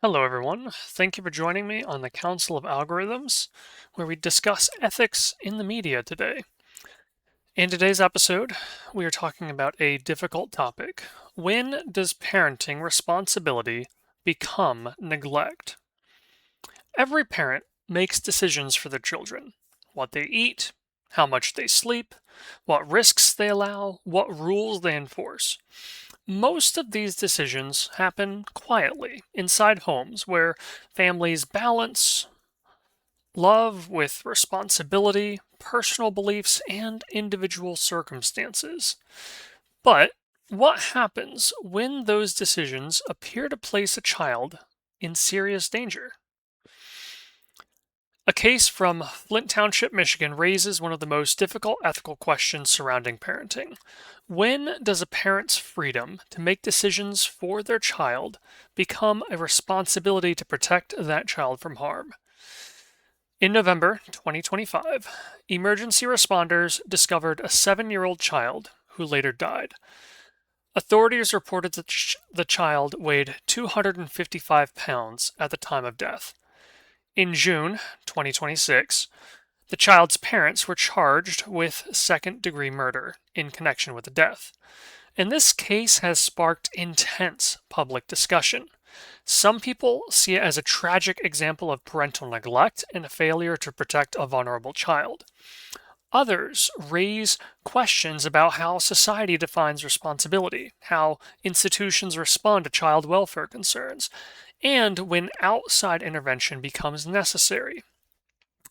Hello, everyone. Thank you for joining me on the Council of Algorithms, where we discuss ethics in the media today. In today's episode, we are talking about a difficult topic. When does parenting responsibility become neglect? Every parent makes decisions for their children: what they eat, how much they sleep, what risks they allow, what rules they enforce. Most of these decisions happen quietly inside homes where families balance love with responsibility, personal beliefs, and individual circumstances. But what happens when those decisions appear to place a child in serious danger? A case from Flint Township, Michigan raises one of the most difficult ethical questions surrounding parenting. When does a parent's freedom to make decisions for their child become a responsibility to protect that child from harm? In November 2025, emergency responders discovered a 7-year-old child who later died. Authorities reported that the child weighed 255 pounds at the time of death. In June 2026, the child's parents were charged with second-degree murder in connection with the death. And this case has sparked intense public discussion. Some people see it as a tragic example of parental neglect and a failure to protect a vulnerable child. Others raise questions about how society defines responsibility, how institutions respond to child welfare concerns, and when outside intervention becomes necessary.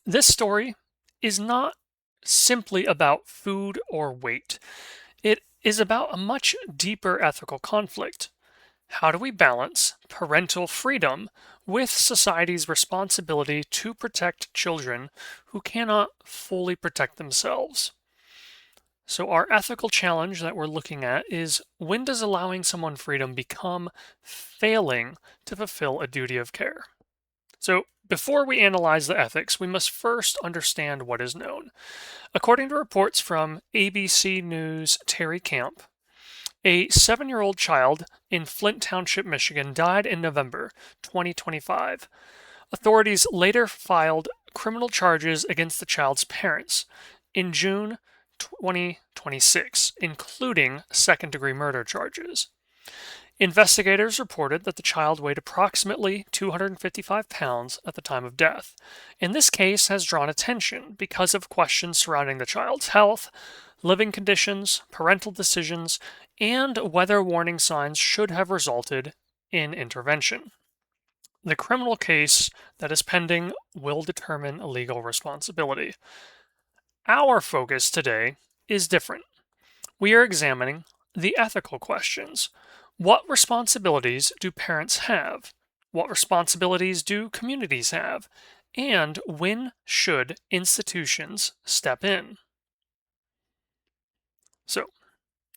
This story is not simply about food or weight. It is about a much deeper ethical conflict. How do we balance parental freedom with society's responsibility to protect children who cannot fully protect themselves? So, our ethical challenge that we're looking at is, when does allowing someone freedom become failing to fulfill a duty of care? So, before we analyze the ethics, we must first understand what is known. According to reports from ABC News' Terry Camp, a 7-year-old child in Flint Township, Michigan, died in November 2025. Authorities later filed criminal charges against the child's parents in June 2026, including second-degree murder charges. Investigators reported that the child weighed approximately 255 pounds at the time of death, and this case has drawn attention because of questions surrounding the child's health, living conditions, parental decisions, and whether warning signs should have resulted in intervention. The criminal case that is pending will determine legal responsibility. Our focus today is different. We are examining the ethical questions. What responsibilities do parents have? What responsibilities do communities have? And when should institutions step in? So,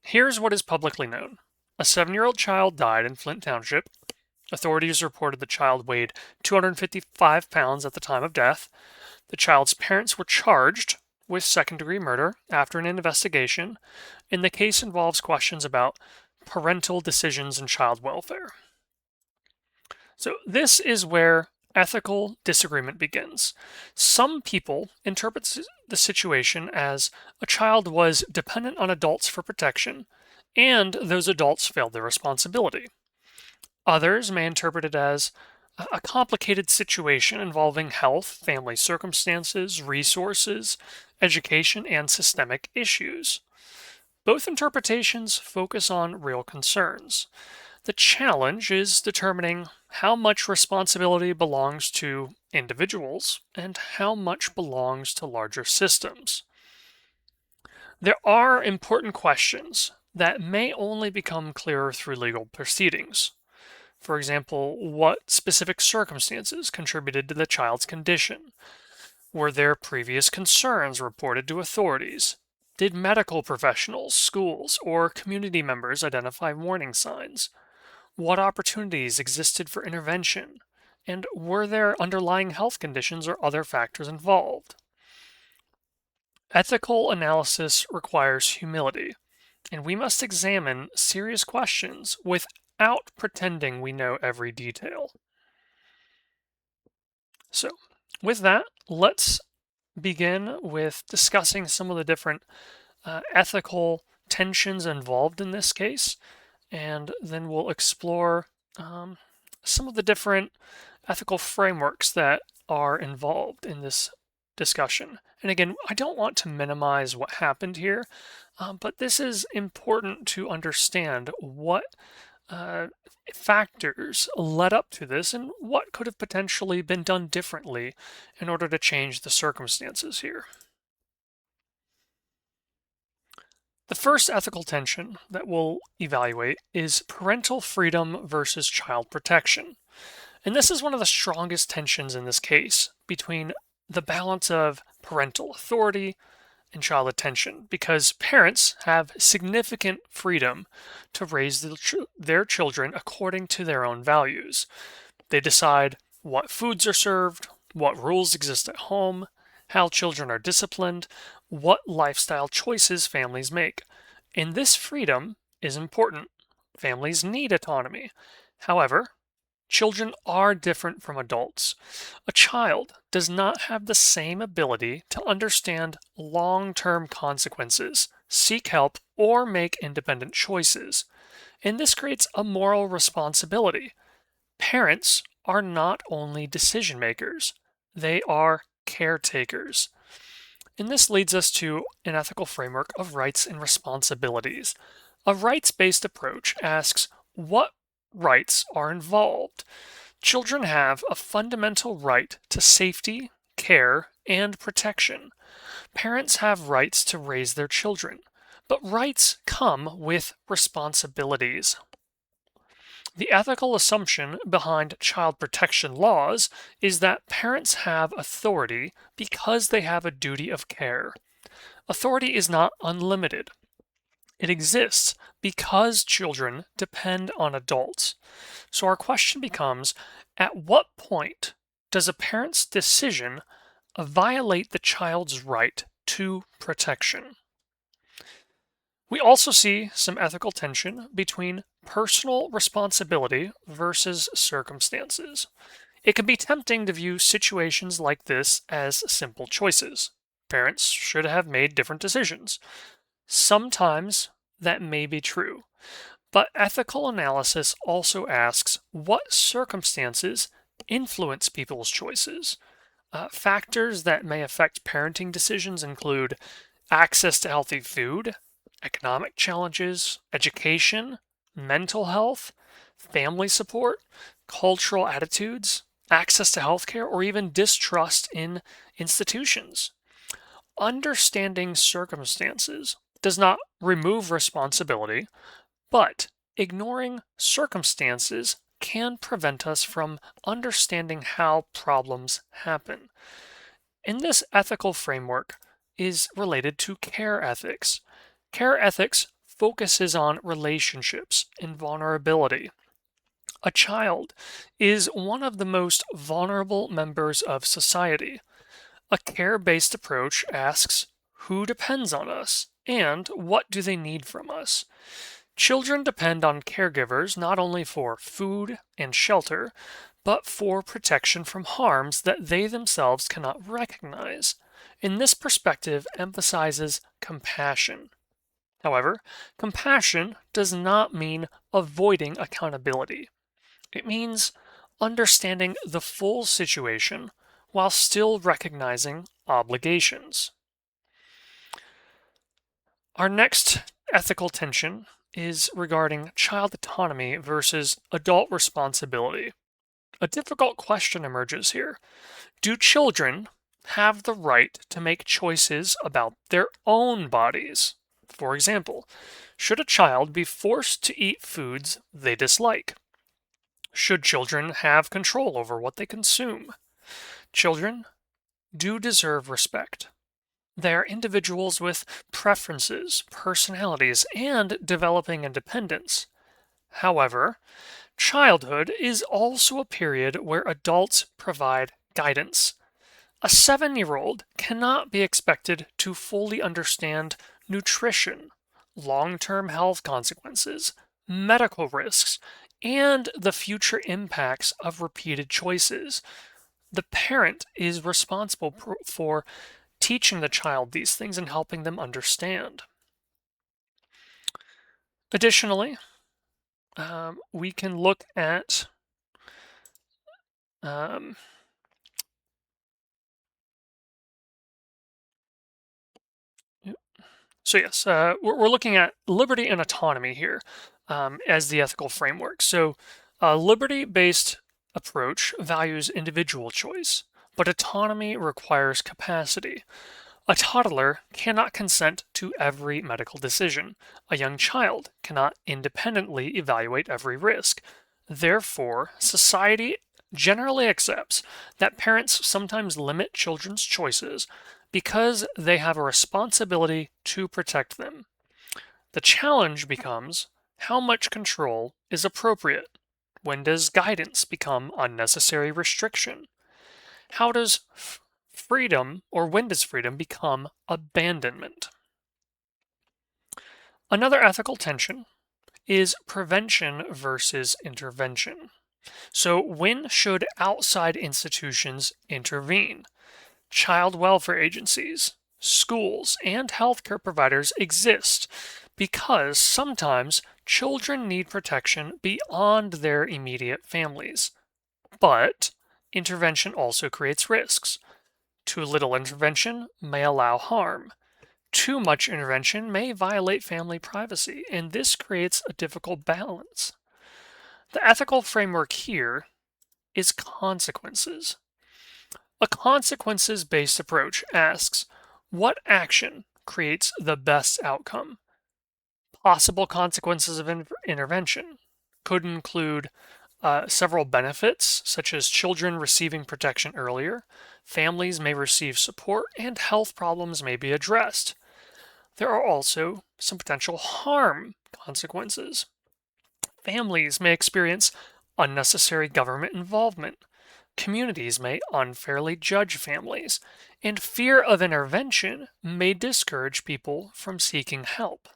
here's what is publicly known. A 7-year-old child died in Flint Township. Authorities reported the child weighed 255 pounds at the time of death. The child's parents were charged with second-degree murder after an investigation, and the case involves questions about parental decisions and child welfare. So, this is where ethical disagreement begins. Some people interpret the situation as a child was dependent on adults for protection, and those adults failed their responsibility. Others may interpret it as a complicated situation involving health, family circumstances, resources, education, and systemic issues. Both interpretations focus on real concerns. The challenge is determining how much responsibility belongs to individuals and how much belongs to larger systems. There are important questions that may only become clearer through legal proceedings. For example, what specific circumstances contributed to the child's condition? Were there previous concerns reported to authorities? Did medical professionals, schools, or community members identify warning signs? What opportunities existed for intervention? And were there underlying health conditions or other factors involved? Ethical analysis requires humility, and we must examine serious questions without pretending we know every detail. So, with that, let's begin with discussing some of the different ethical tensions involved in this case, and then we'll explore um, some of the different ethical frameworks that are involved in this discussion. And again, I don't want to minimize what happened here, but this is important to understand what uh, factors led up to this and what could have potentially been done differently in order to change the circumstances here. The first ethical tension that we'll evaluate is parental freedom versus child protection. And this is one of the strongest tensions in this case between the balance of parental authority and child attention, because parents have significant freedom to raise their children according to their own values. They decide what foods are served, what rules exist at home, how children are disciplined, what lifestyle choices families make. And this freedom is important. Families need autonomy. However, children are different from adults. A child does not have the same ability to understand long term consequences, seek help, or make independent choices. And this creates a moral responsibility. Parents are not only decision makers, they are caretakers. And this leads us to an ethical framework of rights and responsibilities. A rights based approach asks what rights are involved. Children have a fundamental right to safety, care, and protection. Parents have rights to raise their children, but rights come with responsibilities. The ethical assumption behind child protection laws is that parents have authority because they have a duty of care. Authority is not unlimited. It exists because children depend on adults. So our question becomes, at what point does a parent's decision violate the child's right to protection? We also see some ethical tension between personal responsibility versus circumstances. It can be tempting to view situations like this as simple choices. Parents should have made different decisions. Sometimes that may be true, but ethical analysis also asks what circumstances influence people's choices. Factors that may affect parenting decisions include access to healthy food, economic challenges, education, mental health, family support, cultural attitudes, access to healthcare, or even distrust in institutions. Understanding circumstances does not remove responsibility, but ignoring circumstances can prevent us from understanding how problems happen. And this ethical framework is related to care ethics. Care ethics focuses on relationships and vulnerability. A child is one of the most vulnerable members of society. A care based approach asks who depends on us and what do they need from us. Children depend on caregivers not only for food and shelter, but for protection from harms that they themselves cannot recognize. And this perspective emphasizes compassion. However, compassion does not mean avoiding accountability. It means understanding the full situation while still recognizing obligations. Our next ethical tension is regarding child autonomy versus adult responsibility. A difficult question emerges here. Do children have the right to make choices about their own bodies? For example, should a child be forced to eat foods they dislike? Should children have control over what they consume? Children do deserve respect. They are individuals with preferences, personalities, and developing independence. However, childhood is also a period where adults provide guidance. A 7-year-old cannot be expected to fully understand nutrition, long term health consequences, medical risks, and the future impacts of repeated choices. The parent is responsible for teaching the child these things and helping them understand. Additionally, we can look at um, so yes, we're looking at liberty and autonomy here as the ethical framework. So a liberty-based approach values individual choice, but autonomy requires capacity. A toddler cannot consent to every medical decision. A young child cannot independently evaluate every risk. Therefore, society generally accepts that parents sometimes limit children's choices because they have a responsibility to protect them. The challenge becomes how much control is appropriate? When does guidance become unnecessary restriction? How does freedom, or when does freedom become abandonment? Another ethical tension is prevention versus intervention. So, when should outside institutions intervene? Child welfare agencies, schools, and healthcare providers exist because sometimes children need protection beyond their immediate families. But intervention also creates risks. Too little intervention may allow harm. Too much intervention may violate family privacy, and this creates a difficult balance. The ethical framework here is consequences. A consequences based approach asks what action creates the best outcome? Possible consequences of intervention could include several benefits, such as children receiving protection earlier, families may receive support, and health problems may be addressed. There are also some potential harm consequences. Families may experience unnecessary government involvement. Communities may unfairly judge families, and fear of intervention may discourage people from seeking help.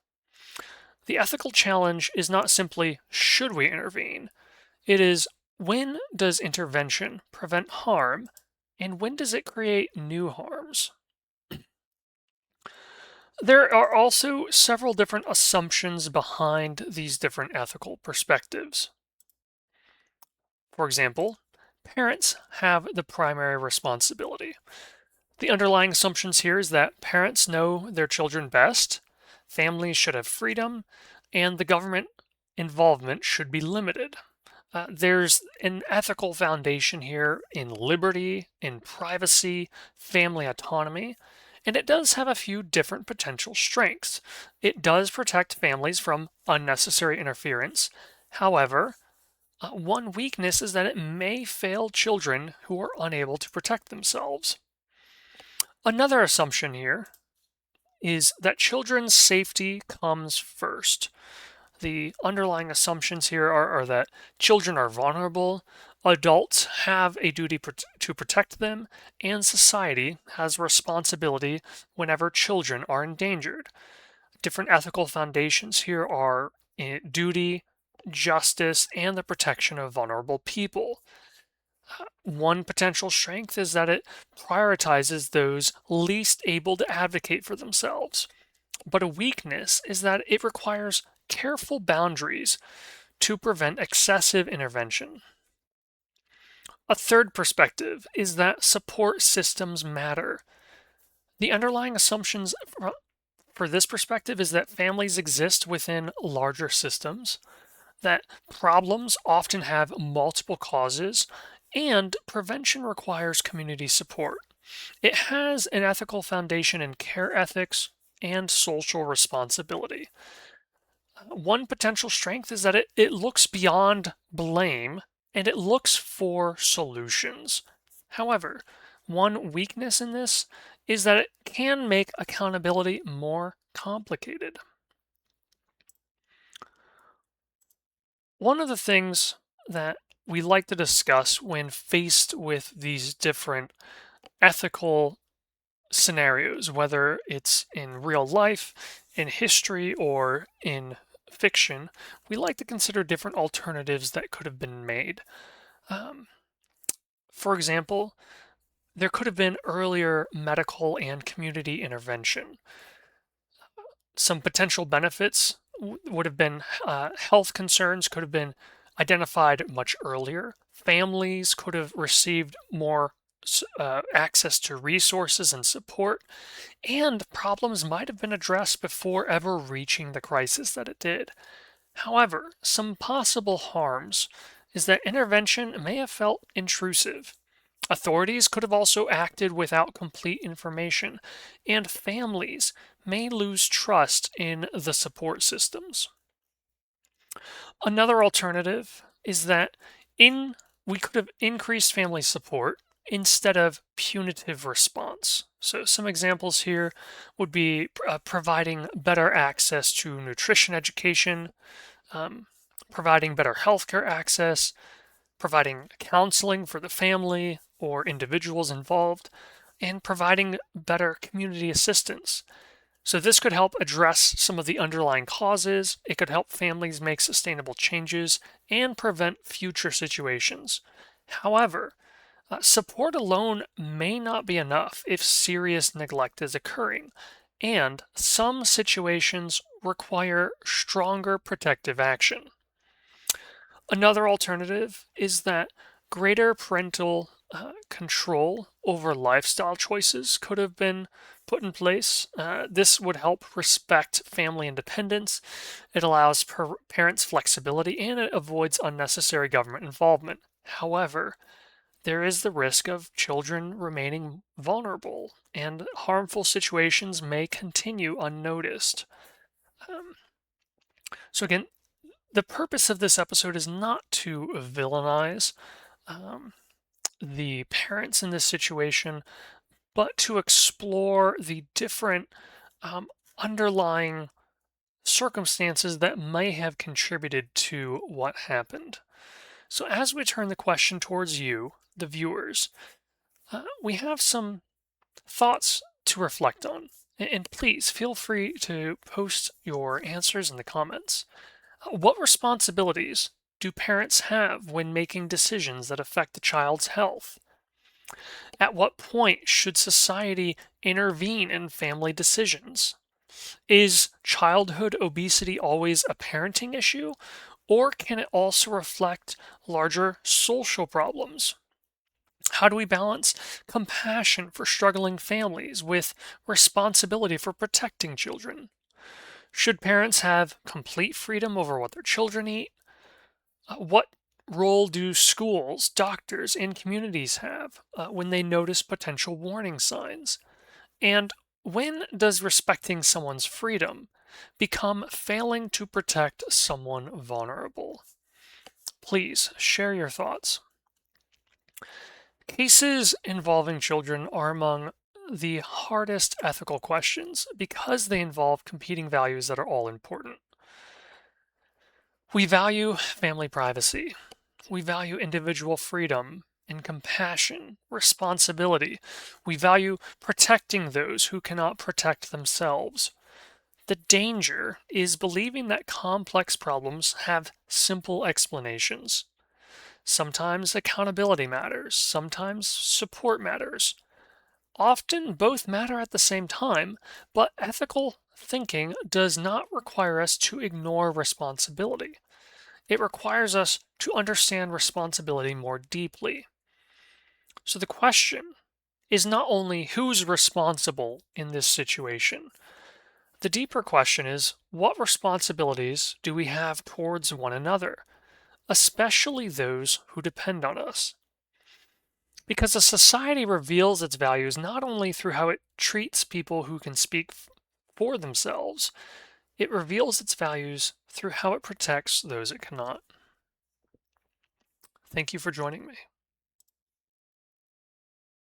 The ethical challenge is not simply should we intervene, it is when does intervention prevent harm and when does it create new harms? There are also several different assumptions behind these different ethical perspectives. For example, parents have the primary responsibility. The underlying assumptions here is that parents know their children best, families should have freedom, and the government involvement should be limited. There's an ethical foundation here in liberty, in privacy, family autonomy, and it does have a few different potential strengths. It does protect families from unnecessary interference. However, one weakness is that it may fail children who are unable to protect themselves. Another assumption here is that children's safety comes first. The underlying assumptions here are that children are vulnerable, adults have a duty to protect them, and society has responsibility whenever children are endangered. Different ethical foundations here are duty, justice, and the protection of vulnerable people. One potential strength is that it prioritizes those least able to advocate for themselves. But a weakness is that it requires careful boundaries to prevent excessive intervention. A third perspective is that support systems matter. The underlying assumptions for this perspective is that families exist within larger systems, that problems often have multiple causes, and prevention requires community support. It has an ethical foundation in care ethics and social responsibility. One potential strength is that it looks beyond blame and it looks for solutions. However, one weakness in this is that it can make accountability more complicated. One of the things that we like to discuss when faced with these different ethical scenarios, whether it's in real life, in history, or in fiction, we like to consider different alternatives that could have been made. Um, For example, there could have been earlier medical and community intervention. Some potential benefits would have been health concerns could have been identified much earlier. Families could have received more access to resources and support, and problems might have been addressed before ever reaching the crisis that it did. However, some possible harms is that intervention may have felt intrusive. Authorities could have also acted without complete information, and families may lose trust in the support systems. Another alternative is that in we could have increased family support instead of punitive response. So some examples here would be providing better access to nutrition education, um, providing better healthcare access, providing counseling for the family or individuals involved, and providing better community assistance. So, this could help address some of the underlying causes, it could help families make sustainable changes, and prevent future situations. However, support alone may not be enough if serious neglect is occurring, and some situations require stronger protective action. Another alternative is that greater parental control over lifestyle choices could have been put in place. This would help respect family independence. It allows parents flexibility and it avoids unnecessary government involvement. However, there is the risk of children remaining vulnerable, and harmful situations may continue unnoticed. Um, so, again, the purpose of this episode is not to villainize um, the parents in this situation, but to explore the different um, underlying circumstances that may have contributed to what happened. So, as we turn the question towards you, the viewers, we have some thoughts to reflect on. And please feel free to post your answers in the comments. What responsibilities do parents have when making decisions that affect the child's health? At what point should society intervene in family decisions? Is childhood obesity always a parenting issue, or can it also reflect larger social problems? How do we balance compassion for struggling families with responsibility for protecting children? Should parents have complete freedom over what their children eat? What role do schools, doctors, and communities have when they notice potential warning signs? And when does respecting someone's freedom become failing to protect someone vulnerable? Please share your thoughts. Cases involving children are among the hardest ethical questions because they involve competing values that are all important. We value family privacy. We value individual freedom and compassion, responsibility. We value protecting those who cannot protect themselves. The danger is believing that complex problems have simple explanations. Sometimes accountability matters, sometimes support matters. Often both matter at the same time, but ethical thinking does not require us to ignore responsibility. It requires us to understand responsibility more deeply. So the question is not only who's responsible in this situation. The deeper question is what responsibilities do we have towards one another, especially those who depend on us? Because a society reveals its values not only through how it treats people who can speak for themselves, it reveals its values through how it protects those it cannot. Thank you for joining me.